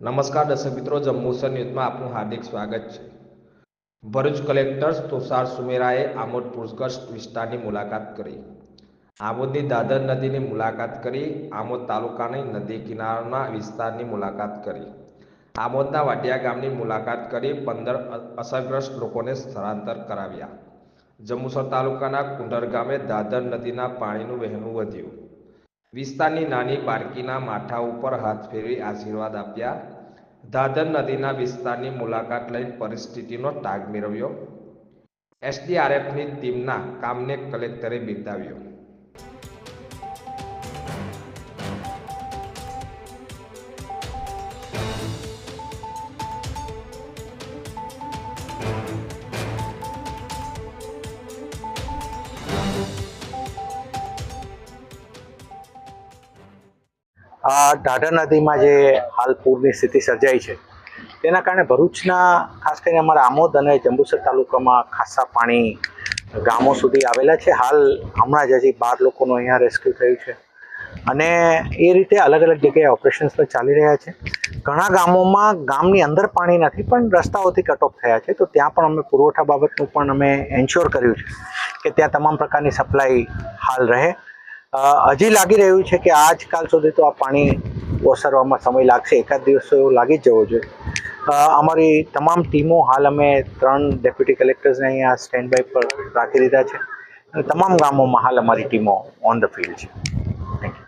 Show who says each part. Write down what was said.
Speaker 1: નમસ્કાર દર્શક મિત્રો, જંબુસર ન્યૂઝમાં આપનું હાર્દિક સ્વાગત છે। ભરૂચ કલેક્ટર તુષાર સુમેરાએ આમોદ પૂરગ્રસ્ત વિસ્તારની મુલાકાત કરી। આમોદની દાદર નદીની મુલાકાત કરી। આમોદ તાલુકાની નદી કિનારાના વિસ્તારની મુલાકાત કરી। આમોદના વાટિયા ગામની મુલાકાત કરી 15 અસરગ્રસ્ત લોકોને સ્થળાંતર કરાવ્યા। જંબુસર તાલુકાના કુંડર ગામે દાદર નદીના પાણીનું વહેણું વધ્યું। વિસ્તારની નાની બાળકીના માથા ઉપર હાથ ફેરવી આશીર્વાદ આપ્યા। દાદર નદીના વિસ્તારની મુલાકાત લઈ પરિસ્થિતિનો તાગ મેળવ્યો। એસડીઆરએફની ટીમના કામને કલેક્ટરે બિરદાવ્યું।
Speaker 2: દાદર નદીમાં જે હાલ પૂરની સ્થિતિ સર્જાઈ છે તેના કારણે ભરૂચના ખાસ કરીને અમારા આમોદ અને જંબુસર તાલુકામાં ખાસા પાણી ગામો સુધી આવેલા છે। હાલ હમણાં જ હજી 12 લોકોનું અહીંયા રેસ્ક્યુ થયું છે અને એ રીતે અલગ અલગ જગ્યાએ ઓપરેશન્સ પણ ચાલી રહ્યા છે। ઘણા ગામોમાં ગામની અંદર પાણી નથી પણ રસ્તાઓથી કટ ઓફ થયા છે, તો ત્યાં પણ અમે પુરવઠા બાબતનું પણ અમે એન્શ્યોર કર્યું છે કે ત્યાં તમામ પ્રકારની સપ્લાય હાલ રહે। હજી લાગી રહ્યું છે કે આજકાલ સુધી તો આ પાણી ઓસરવામાં સમય લાગશે, એકાદ દિવસ એવું લાગી જ જવો જોઈએ। અમારી તમામ ટીમો હાલ અમે 3 ડેપ્યુટી કલેક્ટર્સને અહીંયા સ્ટેન્ડ બાય પર રાખી દીધા છે અને તમામ ગામોમાં હાલ અમારી ટીમો ઓન ધ ફિલ્ડ છે।